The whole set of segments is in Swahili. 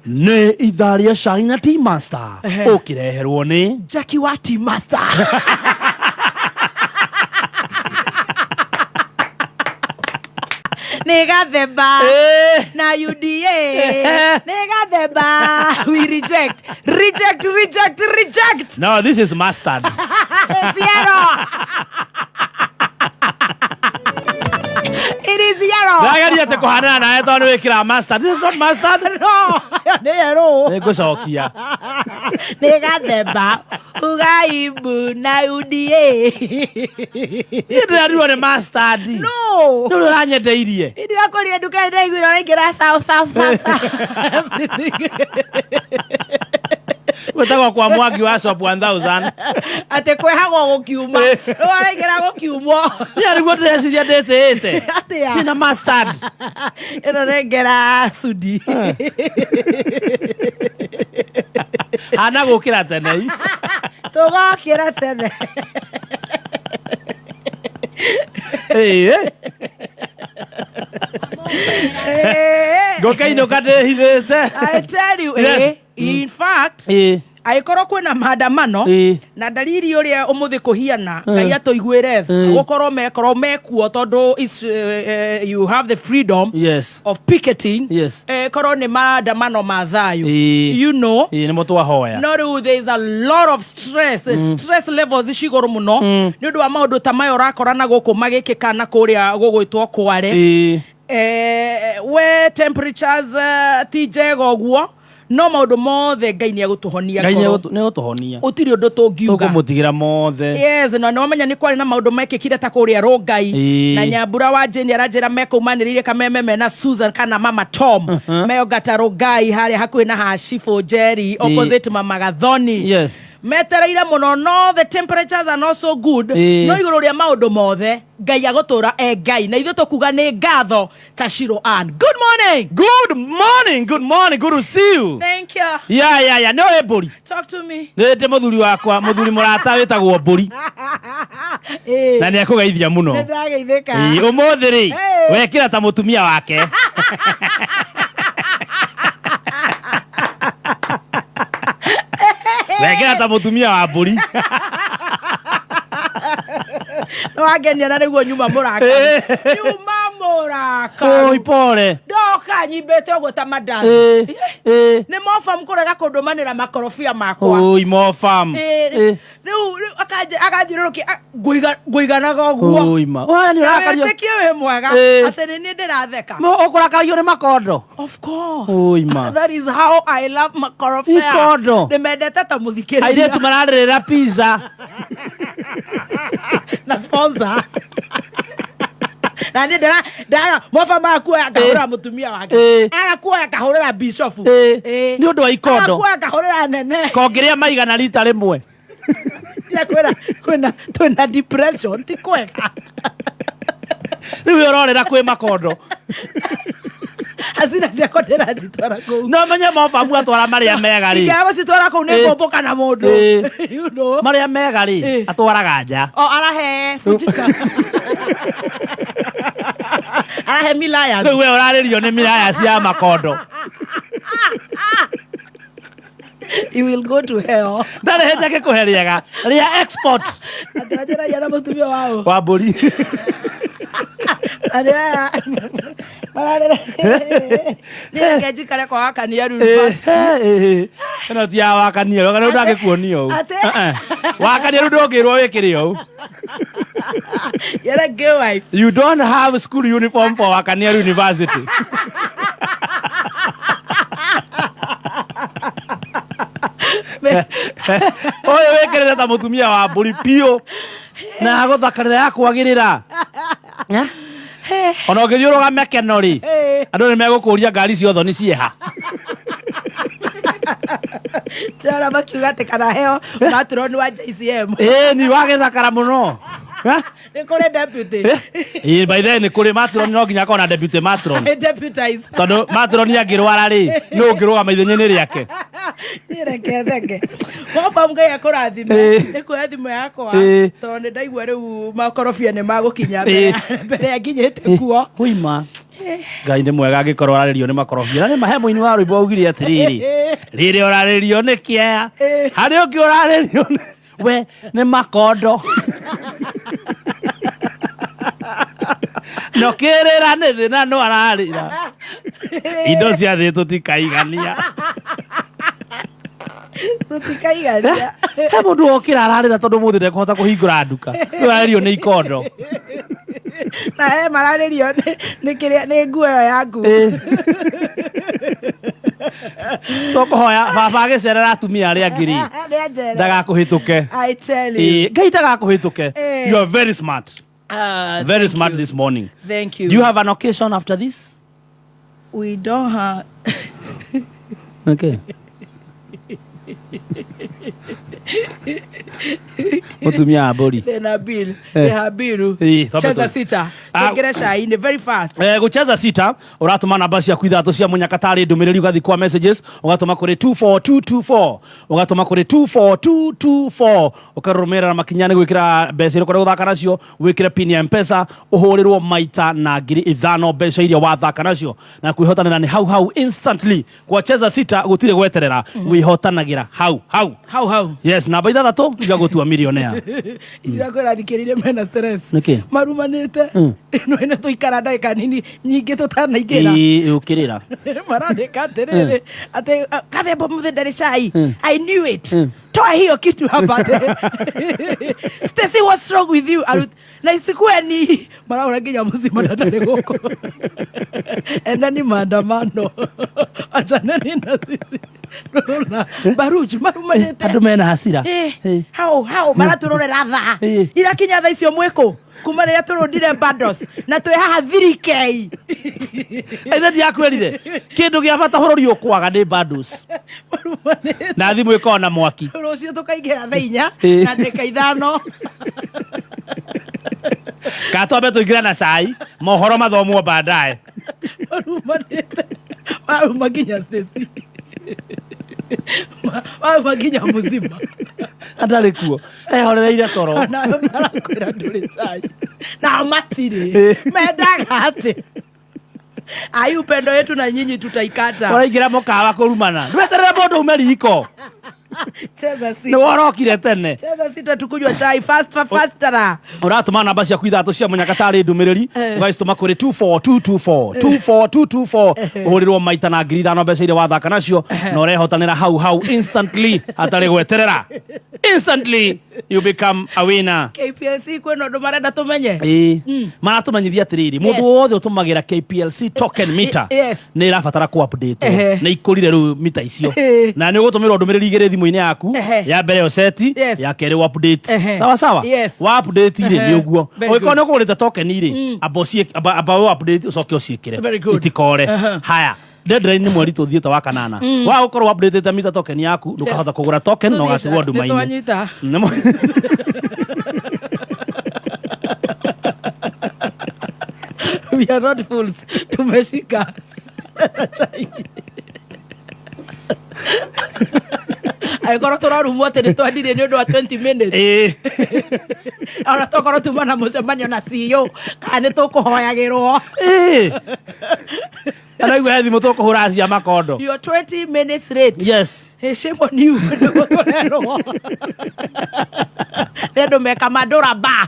Ne idharia Shina Tea Master. Ukireherwo ni Jackie wa Tea Master. Nega theba na UDA. Nega theba. We reject. No, this is mustard. Zero. It is yellow. Ndageri te kuhanana na eto ni wikira mustard. This is not mustard. No. Ni yellow. Nigucokia. Nega theba. Ugaibu na UDA. Ndirarua ni mustard. No. Ndu uranyendeirie. Ndi akorie nduka ndaiguira raingira south. Wetagwo kwa Mwangi wa shop 1000. Ate kwehagwo gukiuma. No araingira gukiumo. Ni ariguo ndeciria nditete. Atia. Tina mustard. Ino rengera sudi. Hana gukira tene. Tugokira tene. Gokaino kadehithete. I tell you, Yes. In fact, aikorwo kwina maandamano na dalili uria umuthi kuhiana ngai atoiguire gukorwo mekuo tondu you have the freedom of picketing. Korwo ni maandamano ma thayu, you know, ni mutu wahoya no, there is a lot of stress. Stress levels ciguru muno ni undu wa maundu ta mayo rakorana guku magikikana kuria gugwitwo kware we temperatures tijega guo. No maundu mothe ngai ni agutuhonia koro ni gutuhonia utiri undu tungiuga tukumutigira mothe. Yes, no wamenya ni kwari na maundu mekikire ta kuria Rongai na Nyambura wa Jeni aranjira mekumaniririe kameme mena Susan kana Mama Tom meyo gata Rongai haria hakuhi na Hashifo Jerry opposite Mama Gathoni. Metereire muno. No, the temperatures are not so good. No iguru ria maundu mothe ngai agutura ngai na ithu tukuga ni ngatho ta Shiro Ann. Good morning. Good to see you. Thank you. Yeah. No ebori. Talk to me. Nete muthuri wakwa, muthuri murata witagwo Mburi. Na ni akugeithia muno. Ndageithika. Umuthi ri wekira ta mutumia wake. Wekira ta mutumia wa Mburi. No agenia na niguo nyuma muraka. Oi pore. Doka nyibete ogwo ta madam. Ni mofa mkurega kundumanira makorofia makwa. Oi mofa. Riu akajiruki guiganaga ogwo. Oi ma. Oya ni urakario. Tekie we mwega. Atene ni ndiratheka. Mo okurakario ni makondo. Of course. Oi ma. That is how I love makorofia. Ikondo. Nimendete ta muthikiriria. Airetu mararira pizza. Na sponsor. Na ndira mofa makua akahura mutumia wake. Akakuwa akahurira bishop. Ni undu wa ikondo. Akakuwa akahurira nene. Kongiria maigana rita rimwe. Ya kwena depression ti kwega. Riu urorera kwi makondo. Azina cia kondera zitwara kou. No menye mofa mu atwara maria mega ri. Ikiago zitwara kou ne bomboka na mundu. You know. Maria mega ri atwaraga nja. Arahe fujika. Arahe milaya. Riu we uraririo ni milaya cia makondo. You will go to hell. Ndare hete ke kuheriega. Ria export. Atajira yana mutumia wao. Wa Mburi. Aria. Ni ngeji kare kwa Wakania University. Kana tia Wakania, kana ndagikuonio. Wakania ndogirwo wikirio. You're a gay wife. You don't have school uniform for Wakania University. Oyo wekirira ta mutumia wa Mburi pio na aguthakarira ya kwagirira. Ona ngithiuruga mekeno ri andu ni megukuria ngari ciothe ni cieha. Ndara makiuga ati kana heo matroni wa JCM. Ni wagithakara muno. Ni kore deputy. By then ni kuri matron no nginya kona deputy matron. Deputize. Tondu matron angirwara ri no ngiruga maithenya-ini riake. Thenge. Mofa mgai akurathima. Ni kurathima yakwa. Tondu ndaigua riu makorofia ni magukinya mbere ya nginyite kuo. Huima. Ngai nĩ mwega angĩkorwo ararĩrio nĩ makorobia. Na mahe mũini wa rwĩmbo augire atĩrĩrĩ. Rĩrĩ ũrarĩrio nĩ kĩeya. Harĩ ũngĩ ũrarĩrio we nĩ makondo. No kĩrĩra nĩ thĩna no ararĩra. Indo cia thĩ tũtikaigania. Tũtikaigania. He mũndũ okĩra ararĩra tondũ mũthĩ ndekũhota kũhingũra nduka. Ũrarĩrio nĩ ikondo. Na mararĩrio nĩ nguo ĩyo yaku. Tũkũhoya baba agĩcerera atumia arĩa angĩ rĩ. Ndagakũhĩtũke. I tell you. Ngai ndagakũhĩtũke. You are very smart. Very smart this morning. Thank you. Do you have an occasion after this? We don't have. Okay. Mutumia abori. Tena bill. Cheza sita. Tengere shaine very fast. Gucheza sita uratuma namba cia kwithatũ cia munyakatari ndumiriri ugathi kwa messages ugatuma kuri 24224 ugatuma kuri 24224 ukarumira na makinyani gwikira mbeca iria guthaka nacio wikire pin ya M-Pesa uhurirwo maita na ngiri 5 mbeca iria wathaka nacio na kwihotanira ni hau instantly kwa cheza sita gutire gweterera wihotanagira hau. Yes, namba ithathatũ igagutua millionaire. Irakwira dikirire mena stress. Niki? Marumanite. No ene tuikara ndagika nini nyingi tutanaigera. Ukirira. Marandika terere. Ate kathembo muthindari cai. I knew it. Toa hiyo kitu hapa. Stacy, what's wrong with you? Na isikuwe ni maraura nginya muzima ndare goko. Enda ni maandamano. Achana ni na sisi. Baruji marumanite. Andu mena hasira. How maraturorera tha. Irakinya tha icio mwiko. Kuma rĩrĩa tũrũndire bundles na twĩ haha 3K. Ithe ndiakwĩrire kĩndũ gĩa bata bũrũri ũkwaga nĩ bundles. Na thimũ ĩkorwo na mwaki. Rũciũ tũkaingĩra thaa 4 na ndagĩka 5. Katwambe tũingĩra na cai mohoro mathomwo baadaye. Maruma nginya Stacy. Maruma nginya muzima. Andarĩ kuo ehorereire toro. Na marakwĩra ndũrĩ cai. Na matire. Mendaga atĩ. Ayu upendo yetu na nyinyi tutaikata. Waraingĩra mũkawa kũrumana. Ndweterere mũndũ ume riko. Cheza sita. Nĩ worokire tene. Cheza sita tukunywa chai faster. Uratuma namba cia kwithatũ cia munyakatari ndumiriri ugaitũma kuri 24224 uhurirwo maita na ngiri 5 mbeca iria wathaka nacio na urehotanira hau instantly atari gweterera. Instantly you become a winner. KPLC kwena ndo marenda tumenye. Maratumenyithia atiriri mundu wothe utumagira KPLC token meter ni irabatara ku update na ikurire ru mita icio na ni ugutumirwo ndumiriri igere thimu-ini yaku ya mbere yo seti ya kere update sawa wa update ire ni uguo oiko no kurita token ire abo update ucoke uciikire itikore haya deadline ni mweri tuthiete wa kanana wa ukorwo update ta mita token yaku ndukahota kugura token no gatigwo nduma-ini. We are not fools. Tumeshika. Agora tũrarumwo atĩ nĩtwendire nĩ ũndũ wa 20 minutes. Ona tũkorwo tuma na mũcemanio na CEO kana nĩtũkũhoyagĩrwo. Araigua thimũ tũkũhũra cia makondo. You are 20 minutes late. Yes. Shame on you. Nendo meka madora ba.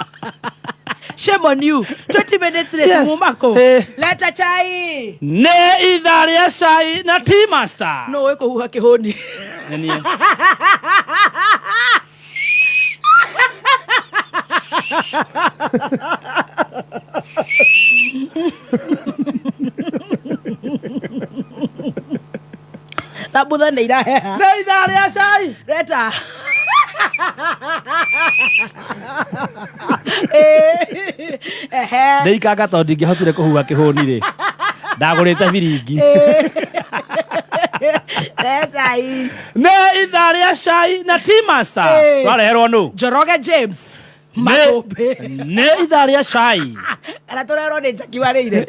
Shame on you. 20 minutes late mumako. Leta chai. Ne idharia chai na tea master. No weko huha kihoni. Nani? Tabudha nĩ iraheha. Ne idharia chai. Leta. Ndeikanga tondũ ndingĩhotire kũhuha kĩhũni rĩ ndagũrĩte biringi. Ne idharia chai na tea master. Twareherwo nũ? Njoroge James. Ne idharia chai. Ara tũrerwo nĩ Jackie Warĩire.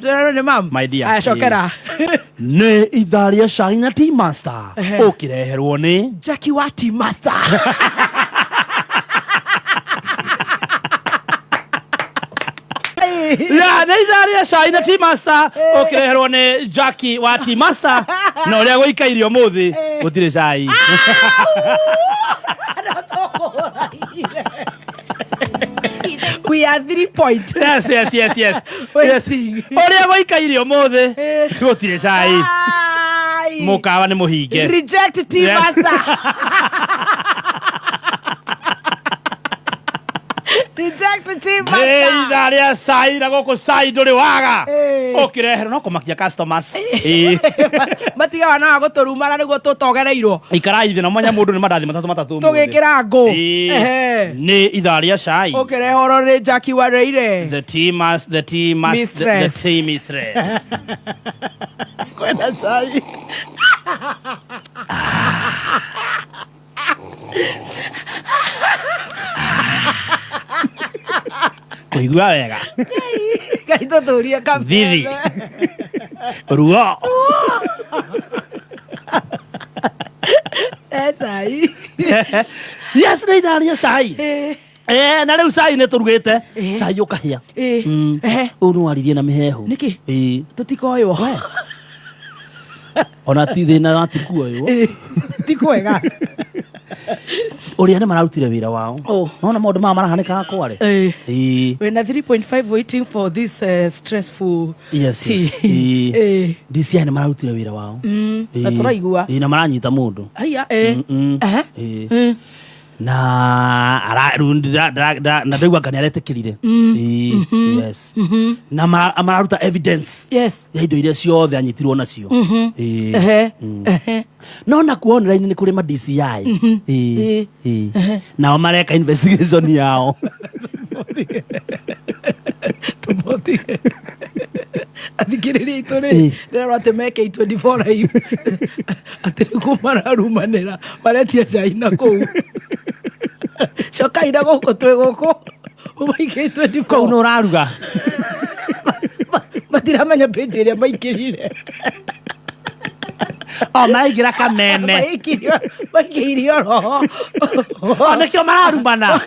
Tũrerwo nĩ mam. My dear. Acokera. Ne idharia chai na tea master. Ũkĩreherwo nĩ Jackie wa tea master. ya nä itharia cai na T-Master ukireherwo nä Jackie wa T-Master na å rä a gå ikairio må thä gå tirä cai we are 3 point. Yes. O rä a gå ikairio må thä gå tirä cai må kawa nä må hinge. Reject T-Master. Reject T-Master. Itharia cai na gå kå cai ndå rä waga å kä reherwo no kå makia customers matiga wana wa gå tå rumana nä guo tå togereirwo ikarai thä na mwanya må ndå nä mandathi matatå tå gä kä ra ngå nä itharia cai å kä rehorwo nä Jackie Wareire the tea mistress kwenda cai kå igua wega Ngai tå tå rie thithi ruo cai yes nä itharia cai na rä u cai nä tå rugä te cai å kahä a å nä waririe na mä hehu nä kä tå tikoywo ona ti thä na natikuoywo ti kwega å rä a nä mararutire wä ra wao nona maå ndå maya marahanä kaga kwarä wena 3.5 waiting for this stressful tea DCI nä mararutire wä ra wao na tå raigua na maranyita må ndå aya na ndaigua ngani aretä kä rire na mararuta evidence ya indo iria ciothe anyitirwo nacio no na kuonera-inä nä kå rä ma DCI nao mareka investigation yao athikä rä ria itå rä rerwo atä meke 24 live atä nä guo mararumanä ra maretia cai na kå u cokai na gå kå twä gå kå maikä 24 kå u nä å raruga matiramenya page ä rä a maikä rire maraingä ra kameme maikä irio roho nä kä o mararumana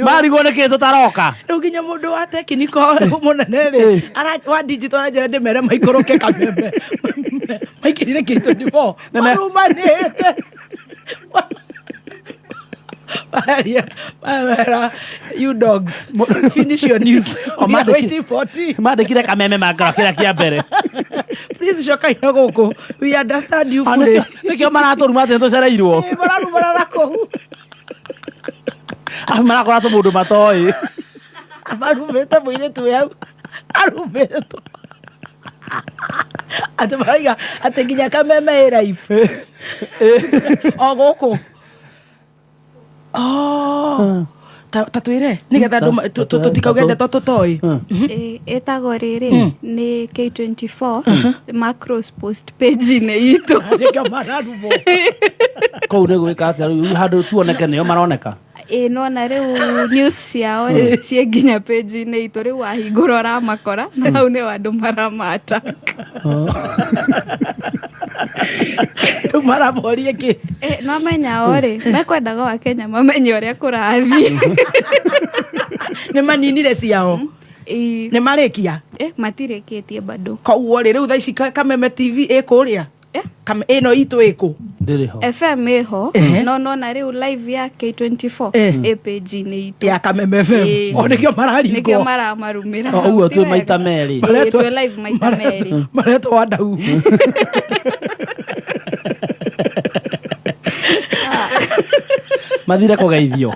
marigwo nä kä tå taroka rä u nginya må ndå wa tekiniko må nene rä wa digital anjä ndä mere maikå rå ke kameme maikä rire kä 24 marumanä te you dogs finish your news mandä kire kameme mangaro kä rä a kä a mbere please cokai na gå kå we understand you fully nä kä o maratå ruma atä nä tå cereirwo mararumana na kå u marakora tå må ndå matoä marumä te må irä tu hau arumä two atä maraiga atä nginya kameme ä raibu o gå kå ta twä re nä getha tå tikauge ndeto tå toä ä tagwo rä rä nä K24 macros post page-inä itå kå u nä gwä ka atä rä u handå tuoneke nä o maroneka nona rä u news ciao rä ciä nginya page-inä itå rä u wahingå ra å ramakora na hau nä andå maramata rä u maramorie kä no menyao rä mekwendaga wa Kenya mamenye å rä a kå rathiä nä maninire ciao nä marä kia matirä kä tie bandå koguo rä rä u tha ici kameme TV ä kå rä a ä no itå ä kå FM ä ho no nona rä u live ya K24 ä page-inä itå ya kameme FM o nä kä o mararingwo nä kä o maramarumä ra uguo twä maita merä twä live maita merä maretwo wandau mathire kå geithio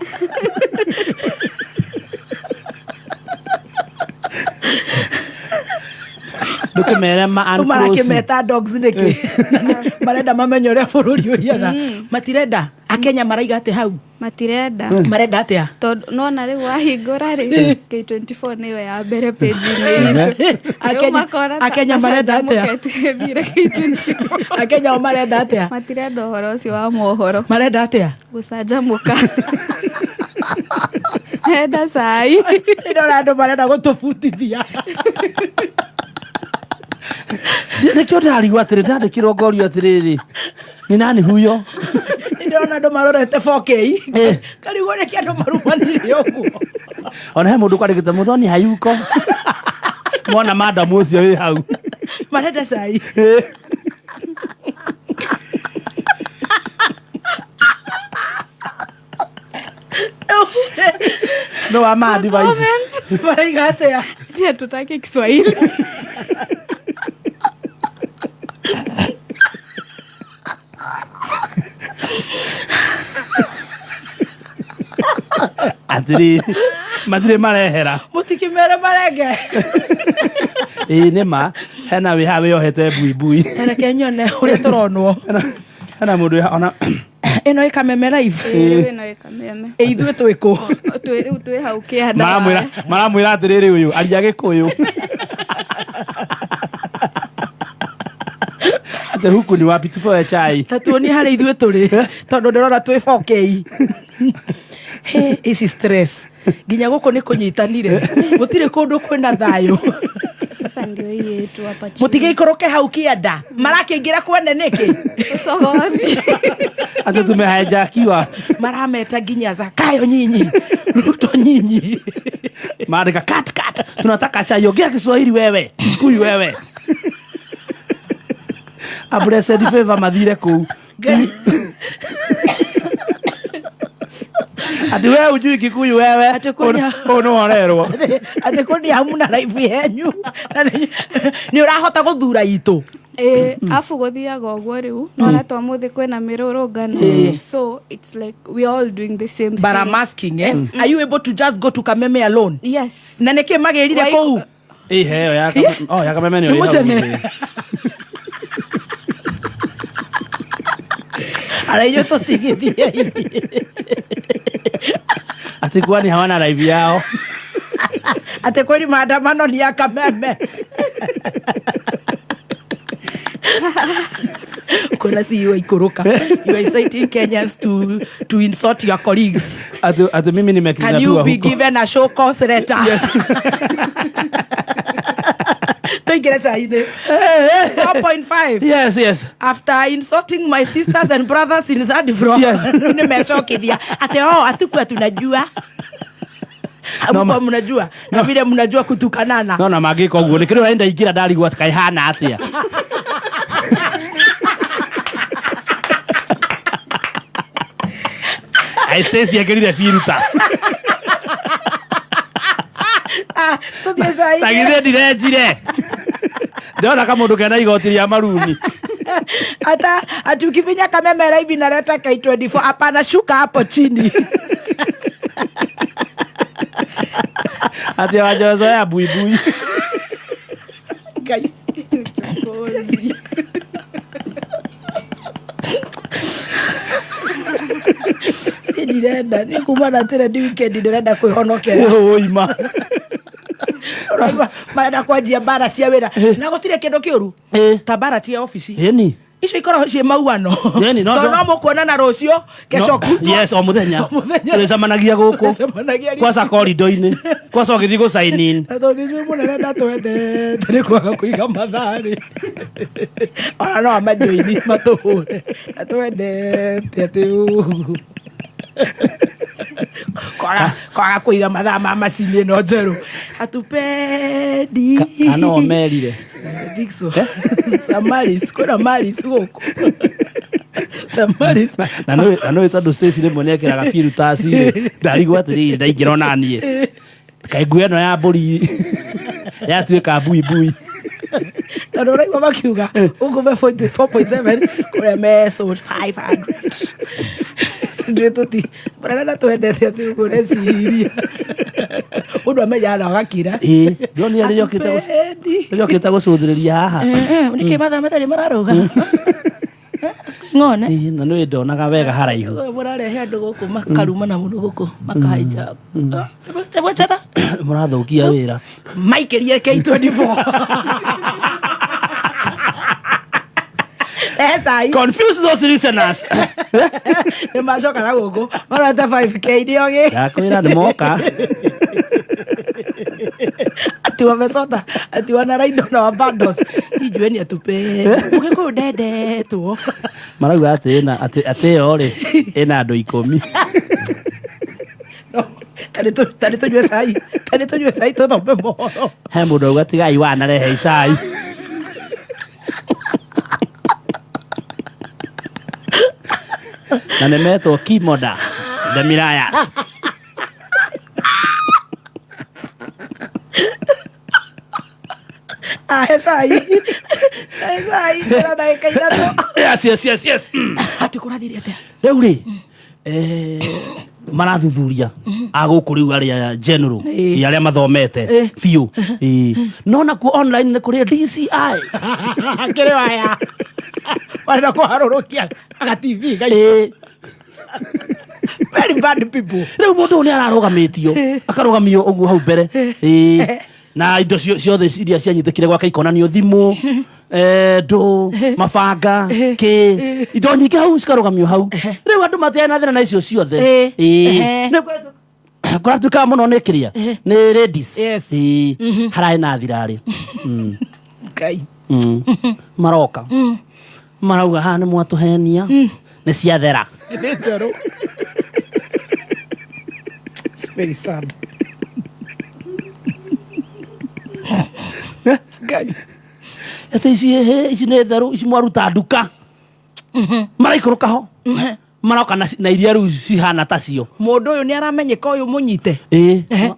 ndå mere marakä meta dogs nä kä marenda mamenye å rä a bå rå ri å hiana matirenda akenya maraiga atä hau matirenda marenda atä a tondå nona rä u wahingå ra rä K24 nä yo ya mbere page-inä akenya marenda atä a thire K24 akenya o marenda atä a matirenda å horo å cio wa mohoro marenda atä a gå canjamå ka enda cai ndora andå marenda gå tå butithia nä kä o ndarigwo atä rä ndandä kä rwo ngorio atä rä rä nä nani huyo ndona andå marorete 4K karigwo nä kä andå marumanire å guo ona he må ndå kwarä gä te må thoni hayuko mwana madam ucio wi hau marenda cai no ama advice maraiga atia je tutake Kiswahili atiri matire marehera mutikimere marenge nima hena wi hawe yohete buibui reke nyone uria turonwo hena mundu ona ino ikameme live ino ikameme ithuĩ twĩkũ rĩu twĩ hau kĩanda maramwĩra atĩrĩrĩ ũyũ aria Gĩkũyũ ate huku ni wapi tupoe chai tatuoni harĩa ithuĩ tũrĩ tondũ ndĩrona twĩ bokei ici stress nginya gũkũ nĩ kũnyitanire gũtirĩ kũndũ kwĩna thayũ sasa ndio hii yetu hapa chini mũtigeikũrũke hau kĩanda marakĩingĩra kwene nĩkĩ sogothi ate tumehajakiwa marameta nginya Zakayo nyinyi Ruto nyinyi maandika cut tunataka chai ongea Kiswahili wewe Kikuyu wewe blessed favor mathire kuu ati wewe ujui Kikuyu wewe ono orerwo ati kuni hamuna live yenyu ni urahota guthura itu afu guthiaga uguo riu nona twa muthi kwina mirurungano so it's like we all doing the same thing but I'm asking are you able to just go to Kameme alone yes na niki magirire kuu heo ya ya Kameme ni yo ara yo totigithia ati kwani hawana live yao ati kwani maandamano ni ya Kameme kuna si you ikuruka you are inciting Kenyans to insult your colleagues ati mimi nimekidnapiwa can you huko be given a show cause letter yes tuingire saine 4.5 yes after insulting my sisters and brothers in that floor yes nimeshokithia ati atukua tunajua Amuko mnajua na vile mnajua kutukanana no na magiko guo nikiri waenda igira ndari gwa kai hana atia Stacy akirire firuta tuthie tagire direjire ndona kama mundu kena igoti ria maruni ati ukifinya Kameme live inaleta kai 24 hapana shuka hapo chini ati wajozo ya buibui kai ndirenda ni kumana tena ni weekend ndirenda kwihonokera oima marenda kwanjia bara cia wira na gutire kindu kiuru ta bara cia office eni icio ikoragwo cie mauano no mukuonana rucio kesho kutwa yes o muthenya tulicemanagia guku kwaca corridor-ini kwaca ugithi gu sign in na thothicio munene ndatwendete ni kwaga kuiga mathari ona no amajoini matuhure natwendete ati kwaga kuiga mathaa ma macini ĩno njerũ atupendi kana omerire Dixo Samaris kwĩna Maris gũkũ Samaris na no ĩtondũ Stacy rĩmwe nĩekĩraga filters ndarigwo atĩrĩrĩ ndaingĩra onaniĩ kaĩ nguo ĩno ya mbũri yatuĩka buibui tondũ ũraigua makiuga ũgume 4.7 kũrĩa me sold 500 ndĩ tuti barana twendete ati ugure ciria undu amenya agakira ndoni ari yokite gucuthiriria haha niki matha matari mararuga ngone na no ndonaga wega haraihu murarehe andu guku makaruma na mundu guku makaija tabachata murathukia wira maikirie K24 confuse those listeners ni macoka na guku marata 5k ndioge ndakwira ni moka ati wamesota ati wana raindo na bundles ijueni atupe ugiko ndendetwo marauga ati ori ina andu 10 tari tunywe cai Kani tunywe cai tuthome mohoro. He mundu auga tigai wana rehe cai. Na nemetwo Kimoda the Mirayas. Cai. Kera ndagika ithatu. Yes. Ati kurathire atia? Riu ri marathuthuria aguku riu aria general aria mathomete fiu no na ku online ni kuri DCI kire waya wala ko harurukia aga TV gai very bad people. Riu mundu ni ararugamitio akarugamio uguo hau mbere na indo ciothe iria cianyitikire gwaka ikonanio thimu ndo mabanga ki indo nyingi hau cikarugamio hau. Riu andu matiana thina na icio ciothe kuratuika muno ni kiria ni ladies harai na thirari kai maroka marauga ha ni mwatuhenia ni ciathera. It's very sad. Ate ici nä therå ici mwaruta nduka maraikårå ho maroka na iria rä u cihana tacio. Må ndå å yå nä aramenyeka å yå må nyite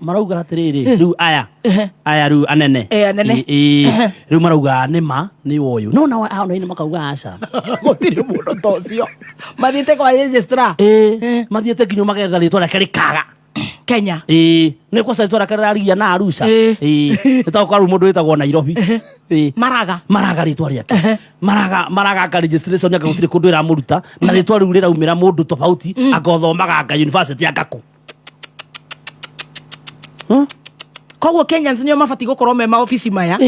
marauga atä rä rä rä u aya rä u anene rä u marauga nä ma nä å yå no nainä makauga aca gå tirä må ndå ta å cio mathiä te kwa mathiä te nginya magetha rä twa reke rä kaga Kenya nä kwa rä twa reke rarigia na Arusha nä tagoka rä u må ndå wä tagwo Nairobi maraga rä twa rä ake maraga aka registration aka gå tirä kå ndå ä ramå ruta na rä twa rä u rä raumä ra må ndå tofauti akothomaga anga university ya Ngaku. koguo Kenyans nio mabati gukorwo me maobici maya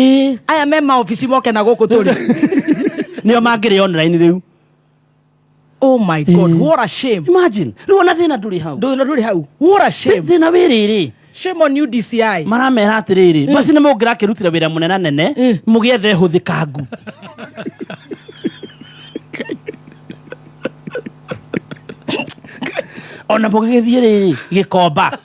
aya me maobici moke na guku turi nio mangire online riu. Oh my God, what a shame. Imagine riu na thina nduri hau what a shame. Thina wiriri shame on you DCI maramera atiriri basi nä må ngä rakä rutira wä ra må nena nene må gä ethe hå thä kangu ona må gä thiä rä gä komba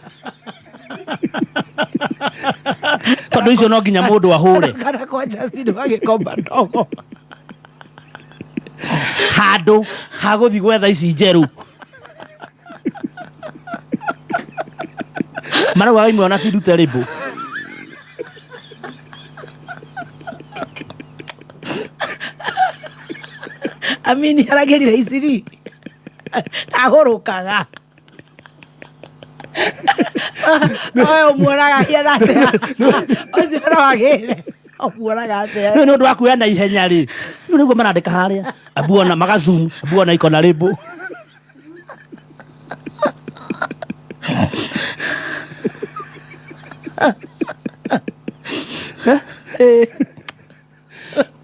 tondå icio no nginya må ndå ahå re kana kwa Justin wa gä komba ndogo handå ha gå thi gwetha ici njerå marauga imwe ona tidute rĩmbũ amini aragerire iciri ahũrũkaga oyo muonaga hiana atia ũcio ũrawagĩre muonaga atia nĩ ũndũ wa kuoya na ihenya rĩ rĩu nĩguo marandĩka harĩa ambuona magazoom ambuona ikona rĩmbũ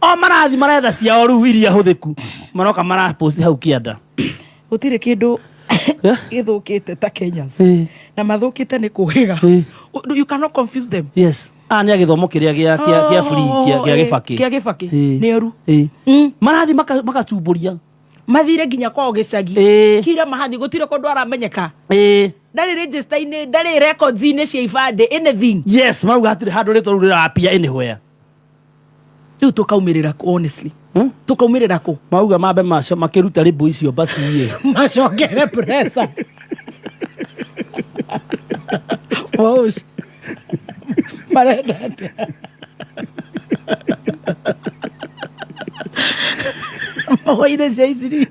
o marathi maretha ciao rĩu iria hũthĩku maroka maraposti hau kĩanda gũtirĩ kĩndũ gĩthũkĩte ta Kenyans na mathũkĩte nĩ kũgĩga. You cannot confuse them. Yes nĩ agĩthomo kĩrĩa gĩa free kĩa Gĩbakĩ nĩ oru marathi magacumbũria mathire nginya kwao gĩcagi kira mahathi gũtirĩ kũndũ aramenyeka ndarĩ register-inĩ ndarĩ records-inĩ cia ibandĩ anything. Yes marauga hatirĩ handũ rĩtwa rĩu rĩrapia anywhere. Rĩu tũkaumĩrĩra kũ honestly tũkaumĩrĩra kũ mauga mambe makĩruta rĩmbũ icio basi iye macokere pressure Wos marenda atĩa oire cia iciri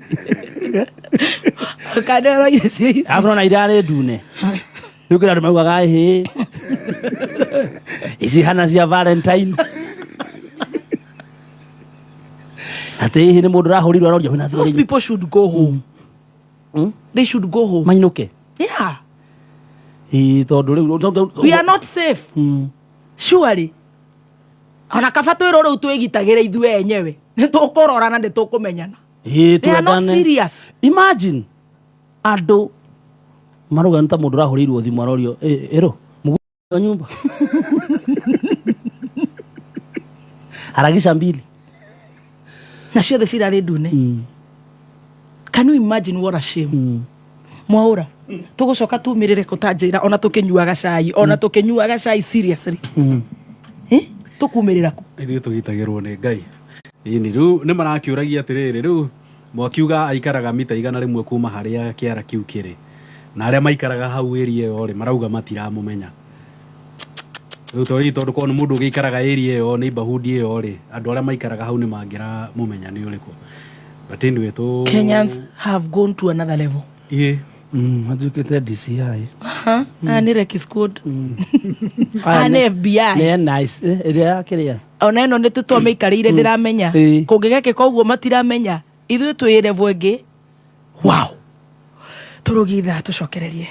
kanero oire cia iciri afrona irarĩ ndune rĩu kĩrĩa andũ maugaga hĩ ici hana cia Valentine ate hihi nĩ mũndũ rahũrirwo aroria wĩna those people should go home. They should go home. Mainũke tondũ rĩu we are not safe surely ona kaba twĩrwo rĩu twĩgitagĩre ithuĩ enyewe nĩ tũkũrora na nĩ tũkũmenyana. They are not serious. Imagine andũ marauga nĩ ta mũndũ rahũrĩirwo thimũ arorio ĩro mũgũa nyumba haragisha mbili na ciothe cirarĩ ndune. Can you imagine what a shame? Mwaura tugucoka tumirire kutanjira ona tukinyuaga cai ona tukinyuaga cai seriously tukumirira ku ithuĩ tũgitagĩrwo nĩ Ngai ini rĩu nĩ marakiũragia atĩrĩrĩ rĩu mwakiuga aikaraga mita igana rĩmwe kuma harĩa kĩara kĩu kĩrĩ na arĩa maikaraga hau area ĩyo rĩ marauga matiramũmenya rĩu tondũ korwo nĩ mũndũ ũgĩikaraga area ĩyo neighborhood ĩyo rĩ andũ arĩa maikaraga hau nĩ mangĩramũmenya nĩ ũrĩkũ but anyway Kenyans have gone to another level Majukite DCI. Ni Rex Code. Ni FBI. Ni nice. Iria kiria. Ona eno ni tutwa meikarire ndiramenya. Kungigeke koguo matiramenya. Ithuĩ twĩ level ĩngĩ. Wow. Turugitha tucokererie.